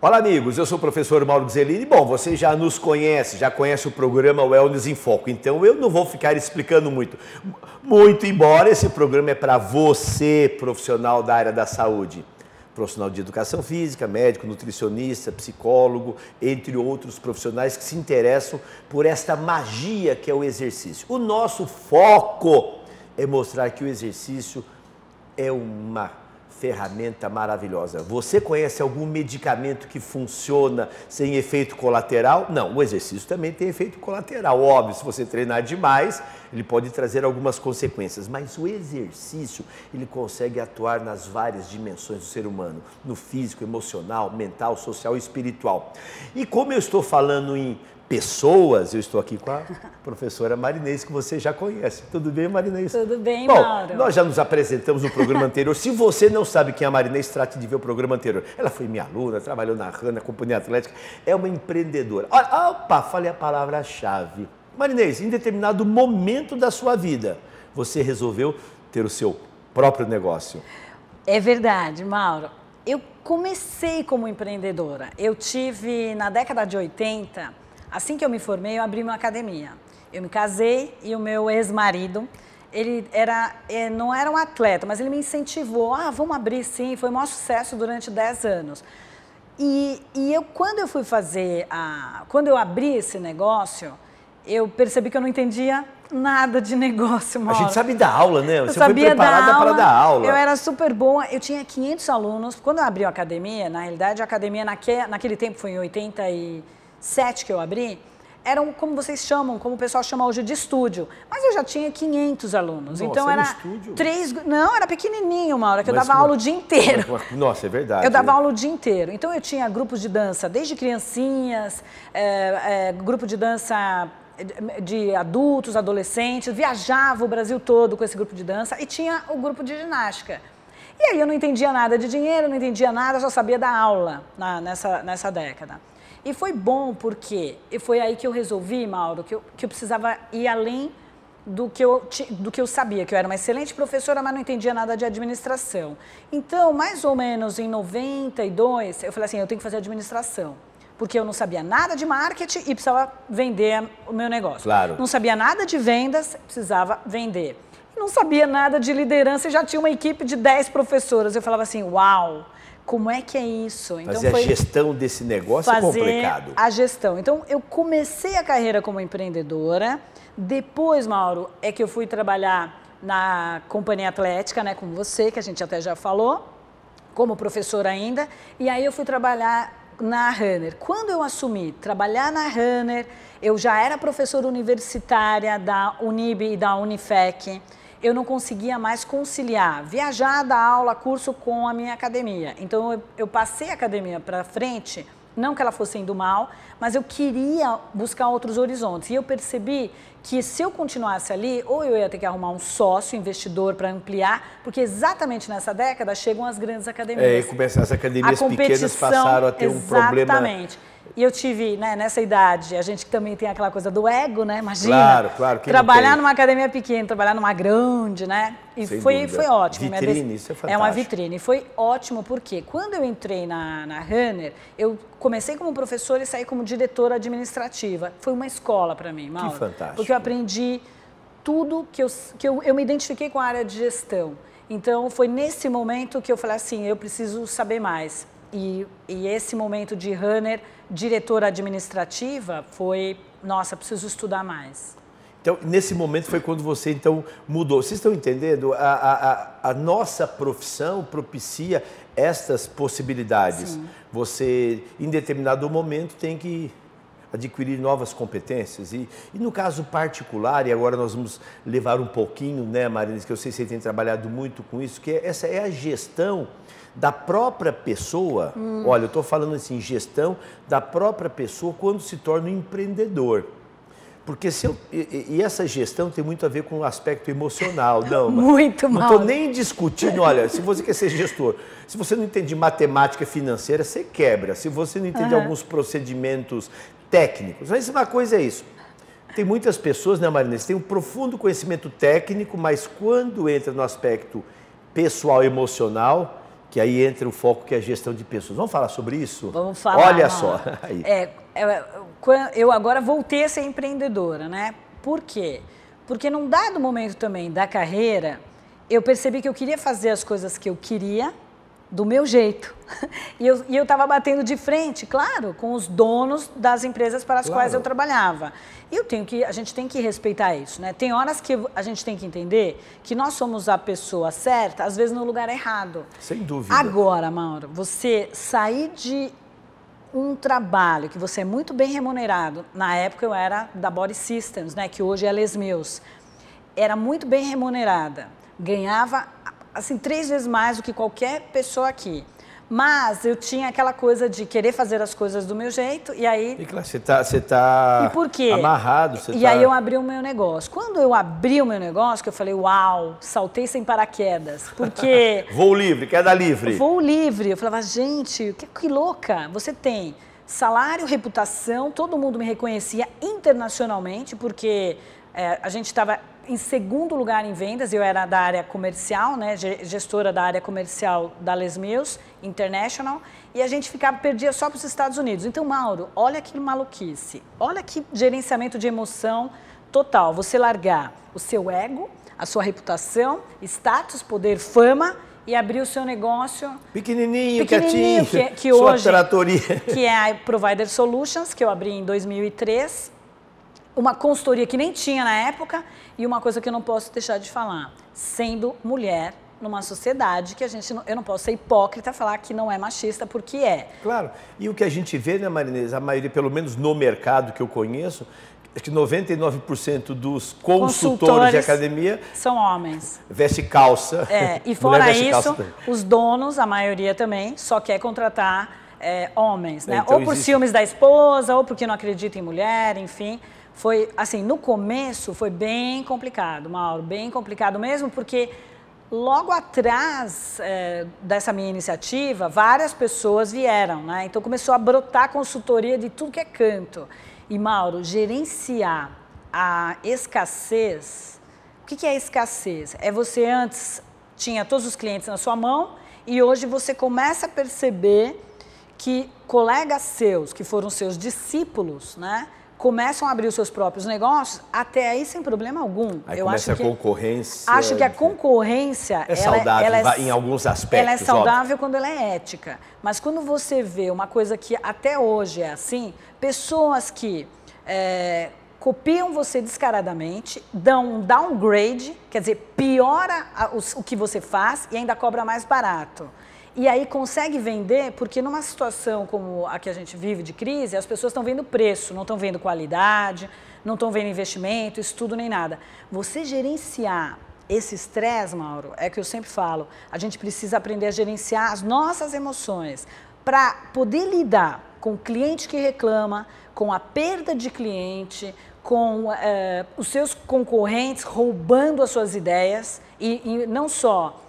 Olá, amigos, eu sou o professor Mauro Gzelini. Bom, você já nos conhece, já conhece o programa Wellness em Foco, então eu não vou ficar explicando muito. Embora esse programa é para você, profissional da área da saúde. Profissional de educação física, médico, nutricionista, psicólogo, entre outros profissionais que se interessam por esta magia que é o exercício. O nosso foco é mostrar que o exercício é uma ferramenta maravilhosa. Você conhece algum medicamento que funciona sem efeito colateral? Não, o exercício também tem efeito colateral. Óbvio, se você treinar demais, ele pode trazer algumas consequências, mas o exercício, ele consegue atuar nas várias dimensões do ser humano, no físico, emocional, mental, social e espiritual. E como eu estou falando em pessoas, eu estou aqui com a professora Marinês, que você já conhece. Tudo bem, Marinês? Tudo bem, Bom, Mauro. Nós já nos apresentamos no programa anterior. Se você não sabe quem é a Marinês, trate de ver o programa anterior. Ela foi minha aluna, trabalhou na RAN, na Companhia Atlética, é uma empreendedora. Opa, falei a palavra-chave. Marinês, em determinado momento da sua vida, você resolveu ter o seu próprio negócio. É verdade, Mauro. Eu comecei como empreendedora. Eu tive, na década de 80... Assim que eu me formei, eu abri uma academia. Eu me casei e o meu ex-marido, ele não era um atleta, mas ele me incentivou. Vamos abrir sim, foi um maior sucesso durante 10 anos. Quando eu abri esse negócio, eu percebi que eu não entendia nada de negócio, Mauro. A gente sabe dar aula, né? Você foi preparada para dar aula. Eu era super boa, eu tinha 500 alunos. Quando eu abri a academia, na realidade a academia naquele tempo foi em 87 que eu abri, eram como vocês chamam, como o pessoal chama hoje de estúdio. Mas eu já tinha 500 alunos. Nossa, então era era estúdio? Não, era pequenininho, uma hora que eu dava aula o dia inteiro. Nossa, é verdade. Eu dava aula o dia inteiro. Então eu tinha grupos de dança, desde criancinhas, grupo de dança de adultos, adolescentes, viajava o Brasil todo com esse grupo de dança e tinha o grupo de ginástica. E aí eu não entendia nada de dinheiro, não entendia nada, só sabia dar aula nessa década. E foi bom porque foi aí que eu resolvi, Mauro, que eu precisava ir além do que eu sabia, que eu era uma excelente professora, mas não entendia nada de administração. Então, mais ou menos em 92, eu falei assim, eu tenho que fazer administração. Porque eu não sabia nada de marketing e precisava vender o meu negócio. Claro. Não sabia nada de vendas, precisava vender. Não sabia nada de liderança e já tinha uma equipe de 10 professoras. Eu falava assim, uau! Como é que é isso? Então, fazer a gestão desse negócio é complicado. A gestão. Então, eu comecei a carreira como empreendedora. Depois, Mauro, é que eu fui trabalhar na Companhia Atlética, né, com você, que a gente até já falou, como professora ainda. E aí eu fui trabalhar na Runner. Quando eu assumi trabalhar na Runner, eu já era professora universitária da Unib e da Unifec. Eu não conseguia mais conciliar viajar, dar aula, curso com a minha academia. Então, eu passei a academia para frente, não que ela fosse indo mal, mas eu queria buscar outros horizontes. E eu percebi que se eu continuasse ali, ou eu ia ter que arrumar um sócio, investidor para ampliar, porque exatamente nessa década chegam as grandes academias. E as academias pequenas passaram a ter um problema. Exatamente. E eu tive, né, nessa idade, a gente também tem aquela coisa do ego, né? Imagina, claro, trabalhar numa academia pequena, trabalhar numa grande, né? E foi ótimo. Vitrine, isso é fantástico. É uma vitrine. E foi ótimo porque quando eu entrei na Runner, eu comecei como professora e saí como diretora administrativa. Foi uma escola para mim, Mauro. Que fantástico. Porque eu aprendi tudo que eu me identifiquei com a área de gestão. Então, foi nesse momento que eu falei assim, eu preciso saber mais. E esse momento de Runner, diretora administrativa, foi, nossa, preciso estudar mais. Então, nesse momento foi quando você, então, mudou. Vocês estão entendendo? A nossa profissão propicia estas possibilidades. Sim. Você, em determinado momento, tem que adquirir novas competências. E no caso particular, e agora nós vamos levar um pouquinho, né, Marina, que eu sei que você tem trabalhado muito com isso, que essa é a gestão da própria pessoa. Olha, eu estou falando assim, gestão da própria pessoa quando se torna um empreendedor. Porque e essa gestão tem muito a ver com o aspecto emocional. Muito mal. Não estou nem discutindo, olha, se você quer ser gestor, se você não entende matemática financeira, você quebra. Se você não entende alguns procedimentos técnicos, mas uma coisa é isso. Tem muitas pessoas, né, Marina, que têm um profundo conhecimento técnico, mas quando entra no aspecto pessoal, emocional, que aí entra o foco que é a gestão de pessoas. Vamos falar sobre isso? Vamos falar. Olha só. Aí. Eu agora voltei a ser empreendedora, né? Por quê? Porque num dado momento também da carreira, eu percebi que eu queria fazer as coisas que eu queria, do meu jeito. E eu estava batendo de frente, claro, com os donos das empresas para as quais eu trabalhava. E a gente tem que respeitar isso, né? Tem horas que a gente tem que entender que nós somos a pessoa certa, às vezes no lugar errado. Sem dúvida. Agora, Mauro, você sair de um trabalho que você é muito bem remunerado, na época eu era da Body Systems, né, que hoje é a Les Mills, era muito bem remunerada, ganhava assim 3 vezes mais do que qualquer pessoa aqui. Mas eu tinha aquela coisa de querer fazer as coisas do meu jeito e aí... E claro, você tá e por quê? Amarrado. Aí eu abri o meu negócio. Quando eu abri o meu negócio, que eu falei, uau, saltei sem paraquedas, porque... Voo livre, queda livre. Voo livre. Eu falava, gente, que louca. Você tem salário, reputação, todo mundo me reconhecia internacionalmente, porque a gente estava em segundo lugar em vendas, eu era da área comercial, né, gestora da área comercial da Les Mills International, e a gente perdia só para os Estados Unidos. Então, Mauro, olha que maluquice, olha que gerenciamento de emoção total. Você largar o seu ego, a sua reputação, status, poder, fama, e abrir o seu negócio pequenininho, quietinho, que hoje, tratoria. Que é a Provider Solutions, que eu abri em 2003, uma consultoria que nem tinha na época, e uma coisa que eu não posso deixar de falar, sendo mulher numa sociedade que eu não posso ser hipócrita e falar que não é machista, porque é. Claro, e o que a gente vê, né, Marinês, a maioria, pelo menos no mercado que eu conheço, acho que 99% dos consultores de academia são homens. Veste calça. E fora isso, os donos, a maioria também, só quer contratar homens, né? Então, ou por ciúmes da esposa, ou porque não acredita em mulher, enfim. Foi, assim, no começo foi bem complicado, Mauro, bem complicado mesmo, porque logo atrás dessa minha iniciativa, várias pessoas vieram, né? Então começou a brotar consultoria de tudo que é canto. E, Mauro, gerenciar a escassez, o que é escassez? É você antes tinha todos os clientes na sua mão e hoje você começa a perceber que colegas seus, que foram seus discípulos, né? Começam a abrir os seus próprios negócios, até aí sem problema algum. Aí começa a concorrência. Acho que a concorrência é saudável em alguns aspectos. Ela é saudável óbvio. Quando ela é ética. Mas quando você vê uma coisa que até hoje é assim, pessoas que copiam você descaradamente, dão um downgrade, quer dizer, piora o que você faz e ainda cobra mais barato. E aí consegue vender, porque numa situação como a que a gente vive de crise, as pessoas estão vendo preço, não estão vendo qualidade, não estão vendo investimento, estudo nem nada. Você gerenciar esse estresse, Mauro, é que eu sempre falo, a gente precisa aprender a gerenciar as nossas emoções para poder lidar com o cliente que reclama, com a perda de cliente, com os seus concorrentes roubando as suas ideias e não só...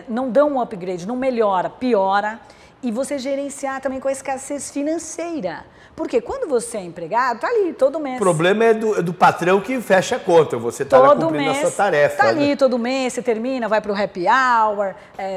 não dão um upgrade, não melhora, piora. E você gerenciar também com a escassez financeira. Porque quando você é empregado, tá ali todo mês. O problema é do patrão que fecha a conta, você está cumprindo a sua tarefa. Tá ali todo mês, você termina, vai para o happy hour,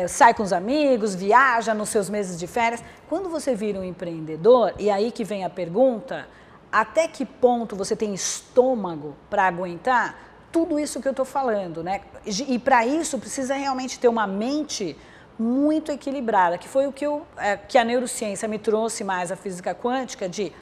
sai com os amigos, viaja nos seus meses de férias. Quando você vira um empreendedor, e aí que vem a pergunta, até que ponto você tem estômago para aguentar tudo isso que eu estou falando, né? E para isso precisa realmente ter uma mente muito equilibrada, que foi o que a neurociência me trouxe mais, a física quântica, de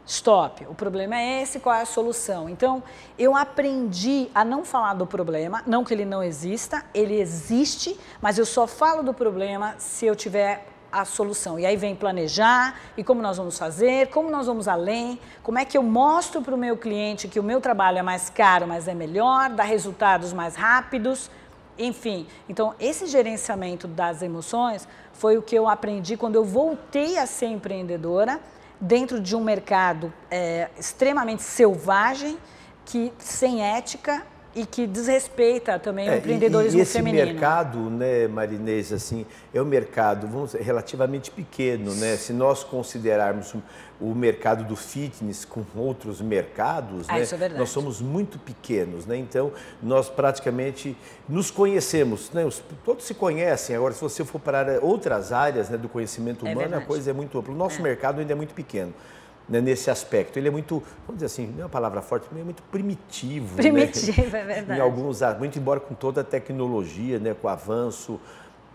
stop, o problema é esse, qual é a solução? Então, eu aprendi a não falar do problema, não que ele não exista, ele existe, mas eu só falo do problema se eu tiver a solução. E aí vem planejar, e como nós vamos fazer, como nós vamos além, como é que eu mostro para o meu cliente que o meu trabalho é mais caro, mas é melhor, dá resultados mais rápidos, enfim. Então, esse gerenciamento das emoções foi o que eu aprendi quando eu voltei a ser empreendedora, dentro de um mercado extremamente selvagem, sem ética, e que desrespeita também o empreendedorismo feminino. Esse mercado, né, Marinês, assim, é um mercado, vamos dizer, relativamente pequeno, né? Se nós considerarmos o mercado do fitness com outros mercados, né, isso é verdade. nós somos muito pequenos, né? Então, nós praticamente nos conhecemos, né? Todos se conhecem. Agora, se você for para outras áreas, né, do conhecimento humano, a coisa é muito ampla. O nosso mercado ainda é muito pequeno, né, nesse aspecto. Ele é muito, vamos dizer assim, não é uma palavra forte, mas é muito primitivo. Primitivo, né? É verdade. Em alguns, muito embora com toda a tecnologia, né, com o avanço,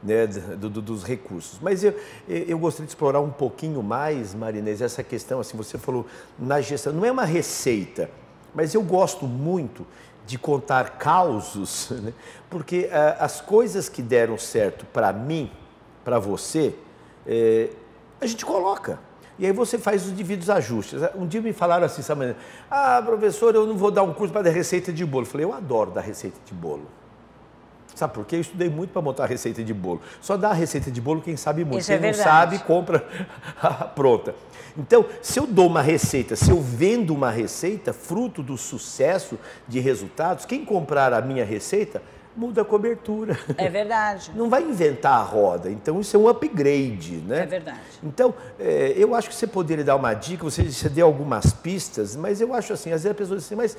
né, dos recursos. Mas eu gostaria de explorar um pouquinho mais, Marinês, essa questão, assim, você falou na gestão, não é uma receita, mas eu gosto muito de contar causos, né, porque as coisas que deram certo para mim, para você, a gente coloca. E aí você faz os devidos ajustes. Um dia me falaram assim, sabe, professor, eu não vou dar um curso para dar receita de bolo. Eu falei, eu adoro dar receita de bolo. Sabe por quê? Eu estudei muito para montar a receita de bolo. Só dá a receita de bolo quem sabe muito. Quem não sabe, compra pronta. Então, se eu dou uma receita, se eu vendo uma receita, fruto do sucesso de resultados, quem comprar a minha receita, muda a cobertura. É verdade. Não vai inventar a roda. Então, isso é um upgrade, né? É verdade. Então, eu acho que você poderia dar uma dica, você deu algumas pistas, mas eu acho assim, às vezes a pessoa diz assim, mas,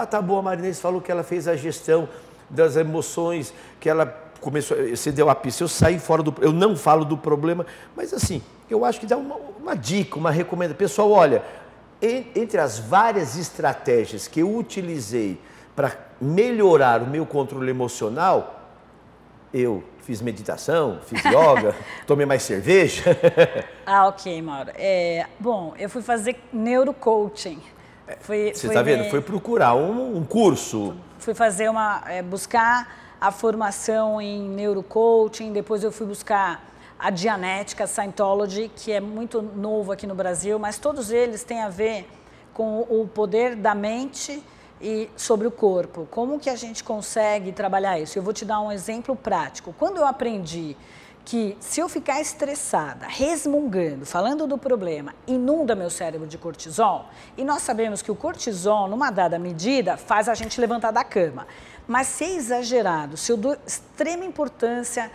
tá bom, a Marinês falou que ela fez a gestão das emoções, que ela começou, você deu a pista, eu saí fora eu não falo do problema, mas assim, eu acho que dá uma dica, uma recomendação. Pessoal, olha, entre as várias estratégias que eu utilizei para melhorar o meu controle emocional, eu fiz meditação, fiz yoga, tomei mais cerveja. Ok, Mauro. Bom, eu fui fazer neurocoaching. Você está vendo? Foi procurar um curso. Fui fazer buscar a formação em neurocoaching, depois eu fui buscar a Dianética, Scientology, que é muito novo aqui no Brasil, mas todos eles têm a ver com o poder da mente e sobre o corpo. Como que a gente consegue trabalhar isso? Eu vou te dar um exemplo prático. Quando eu aprendi que se eu ficar estressada, resmungando, falando do problema, inunda meu cérebro de cortisol, e nós sabemos que o cortisol, numa dada medida, faz a gente levantar da cama. Mas se é exagerado, se eu dou extrema importância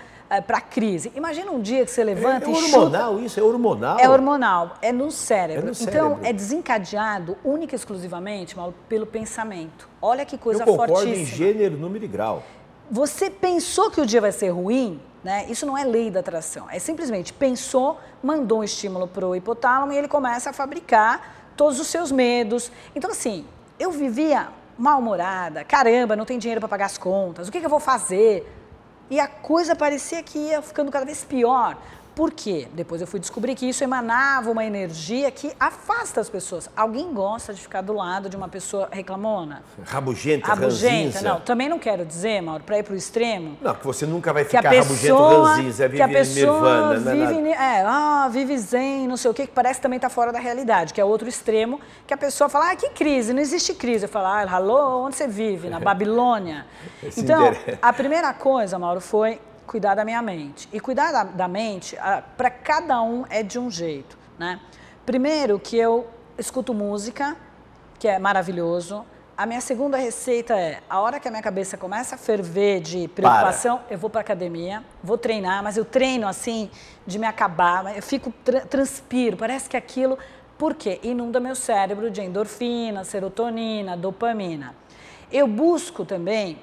para a crise, imagina um dia que você levanta e chuta... É hormonal isso? É hormonal? É hormonal, é no cérebro. É no cérebro. Então, é desencadeado única e exclusivamente, Mauro, pelo pensamento. Olha que coisa fortíssima. Eu concordo em gênero, número e grau. Você pensou que o dia vai ser ruim, né? Isso não é lei da atração. É simplesmente pensou, mandou um estímulo para o hipotálamo e ele começa a fabricar todos os seus medos. Então, assim, eu vivia mal-humorada, caramba, não tem dinheiro para pagar as contas, o que eu vou fazer? E a coisa parecia que ia ficando cada vez pior. Por quê? Depois eu fui descobrir que isso emanava uma energia que afasta as pessoas. Alguém gosta de ficar do lado de uma pessoa reclamona? Rabugenta, ranzinza? Não, também não quero dizer, Mauro, para ir para o extremo. Não, que você nunca vai ficar rabugento, ranzinza, vive nirvana. Vive zen, não sei o quê, que parece que também está fora da realidade, que é outro extremo, que a pessoa fala, que crise, não existe crise. Eu falo, alô, onde você vive? Na Babilônia? Então, a primeira coisa, Mauro, foi cuidar da minha mente. E cuidar da mente, para cada um é de um jeito, né? Primeiro que eu escuto música, que é maravilhoso. A minha segunda receita é, a hora que a minha cabeça começa a ferver de preocupação, eu vou para academia, vou treinar, mas eu treino assim, de me acabar, eu fico, transpiro, parece que aquilo... Por quê? Inunda meu cérebro de endorfina, serotonina, dopamina. Eu busco também...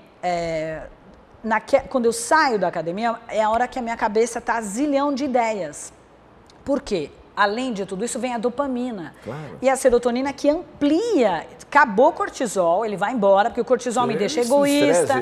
quando eu saio da academia, é a hora que a minha cabeça está a zilhão de ideias. Por quê? Além de tudo isso, vem a dopamina. Claro. E a serotonina que amplia. Acabou o cortisol, ele vai embora, porque o cortisol me deixa egoísta,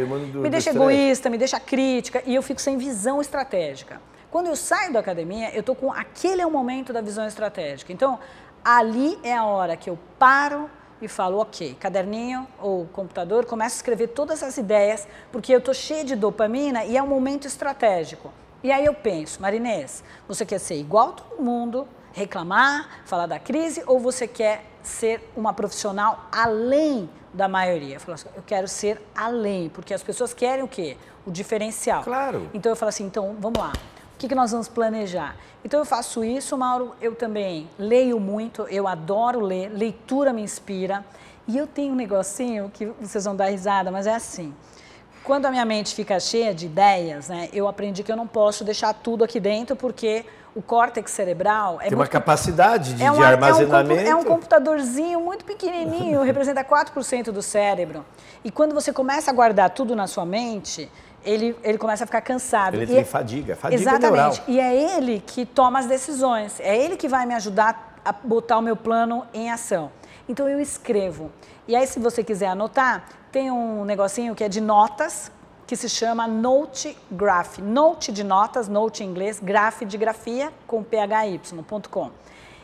me deixa crítica, e eu fico sem visão estratégica. Quando eu saio da academia, eu tô com... Aquele é o momento da visão estratégica. Então, ali é a hora que eu paro e falo, ok, caderninho ou computador, começo a escrever todas as ideias, porque eu tô cheia de dopamina e é um momento estratégico. E aí eu penso, Marinês, você quer ser igual a todo mundo, reclamar, falar da crise, ou você quer ser uma profissional além da maioria? Eu falo assim, eu quero ser além, porque as pessoas querem o quê? O diferencial. Claro. Então eu falo assim, então vamos lá. O que nós vamos planejar? Então eu faço isso, Mauro, eu também leio muito, eu adoro ler, leitura me inspira. E eu tenho um negocinho que vocês vão dar risada, mas é assim. Quando a minha mente fica cheia de ideias, né, eu aprendi que eu não posso deixar tudo aqui dentro, porque o córtex cerebral... Tem uma capacidade de armazenamento. É um computadorzinho muito pequenininho, representa 4% do cérebro. E quando você começa a guardar tudo na sua mente, ele começa a ficar cansado. Ele tem fadiga exatamente. neural. E é ele que toma as decisões. É ele que vai me ajudar a botar o meu plano em ação. Então eu escrevo. E aí, se você quiser anotar, tem um negocinho que é de notas, que se chama Note Graph. Note de notas, note em inglês, graph de grafia, com phy.com.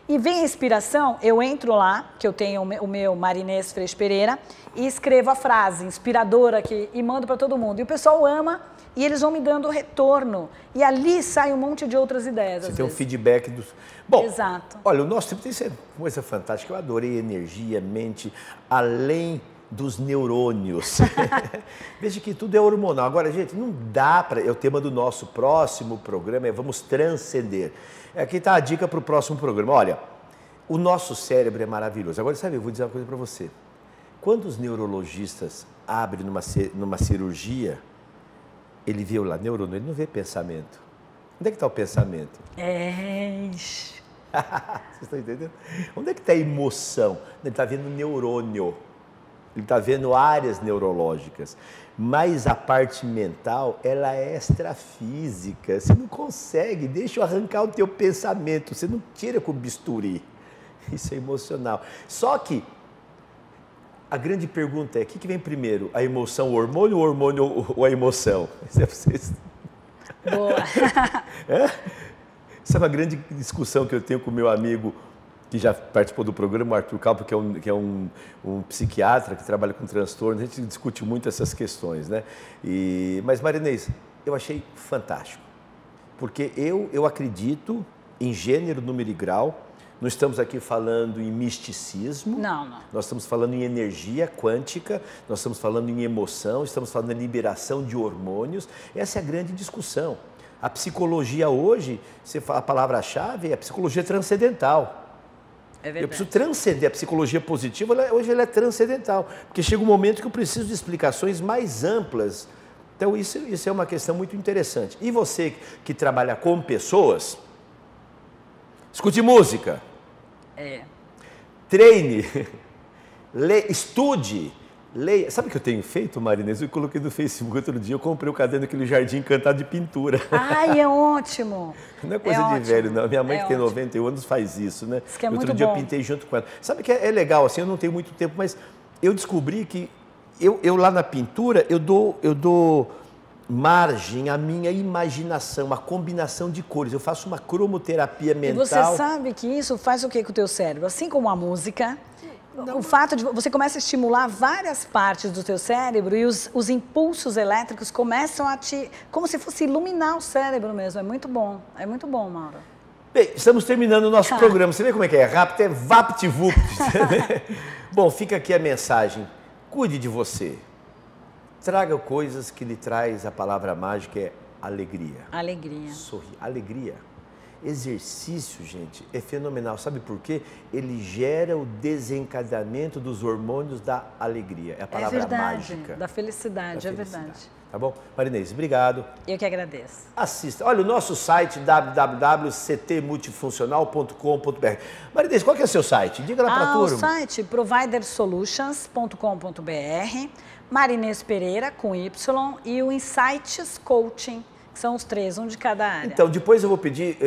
E vem a inspiração, eu entro lá, que eu tenho o meu Marinês Freixo Pereira, e escrevo a frase inspiradora aqui e mando para todo mundo. E o pessoal ama e eles vão me dando retorno. E ali sai um monte de outras ideias. Você tem um feedback dos... Bom, exato. Olha, o nosso tempo tem sido coisa fantástica. Eu adorei energia, mente, além dos neurônios. Veja que tudo é hormonal. Agora, gente, não dá para... O tema do nosso próximo programa é Vamos Transcender. Aqui está a dica para o próximo programa. Olha, o nosso cérebro é maravilhoso. Agora, sabe, eu vou dizer uma coisa para você. Quando os neurologistas abrem numa cirurgia, ele vê lá neurônio, ele não vê pensamento. Onde é que está o pensamento? Vocês estão entendendo? Onde é que está a emoção? Ele está vendo neurônio. Ele está vendo áreas neurológicas. Mas a parte mental, ela é extrafísica. Você não consegue, deixa eu arrancar o teu pensamento. Você não tira com o bisturi. Isso é emocional. Só que a grande pergunta é, o que vem primeiro? A emoção, o hormônio ou a emoção? Boa. Essa é uma grande discussão que eu tenho com o meu amigo que já participou do programa, o Arthur Calpo, que é um psiquiatra que trabalha com transtorno. A gente discute muito essas questões, né? Mas, Marinês, eu achei fantástico, porque eu acredito em gênero, número e grau. Não estamos aqui falando em misticismo. Não. Nós estamos falando em energia quântica, nós estamos falando em emoção, estamos falando em liberação de hormônios. Essa é a grande discussão. A psicologia hoje, a palavra-chave é a psicologia transcendental. É verdade. Eu preciso transcender. A psicologia positiva, hoje ela é transcendental, porque chega um momento que eu preciso de explicações mais amplas. Então isso é uma questão muito interessante. E você que trabalha com pessoas, escute música. Treine, estude, leia. Sabe o que eu tenho feito, Marinês? Eu coloquei no Facebook outro dia, eu comprei o caderno daquele Jardim Encantado de pintura. Ai, é ótimo! Não é coisa de velho, não. Minha mãe que tem 91 anos faz isso, né? Isso que é muito outro dia bom. Eu pintei junto com ela. Sabe que é legal, assim, eu não tenho muito tempo, mas eu descobri que eu lá na pintura, eu dou margem à minha imaginação, uma combinação de cores. Eu faço uma cromoterapia mental. E você sabe que isso faz o que com o teu cérebro? Assim como a música, o fato de você começa a estimular várias partes do teu cérebro e os impulsos elétricos começam a como se fosse iluminar o cérebro mesmo. É muito bom, Mauro. Bem, estamos terminando o nosso programa. Você vê como é que é? Rápido, é vapt-vupt. Bom, fica aqui a mensagem. Cuide de você. Traga coisas que lhe traz a palavra mágica, é alegria. Alegria. Sorrir. Alegria. Exercício, gente, é fenomenal. Sabe por quê? Ele gera o desencadeamento dos hormônios da alegria. É a palavra mágica. Da felicidade, é verdade. Tá bom? Marinês, obrigado. Eu que agradeço. Assista. Olha, o nosso site, www.ctmultifuncional.com.br. Marinês, qual que é o seu site? Diga lá para a turma. O site providersolutions.com.br, Marinês Pereira, com Y, e o Insights Coaching, que são os 3, um de cada área. Então, depois eu vou pedir,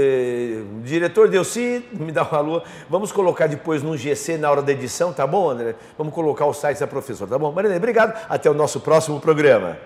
diretor Delci, me dá uma alô, vamos colocar depois no GC na hora da edição, tá bom, André? Vamos colocar o site da professora, tá bom? Marinês, obrigado, até o nosso próximo programa.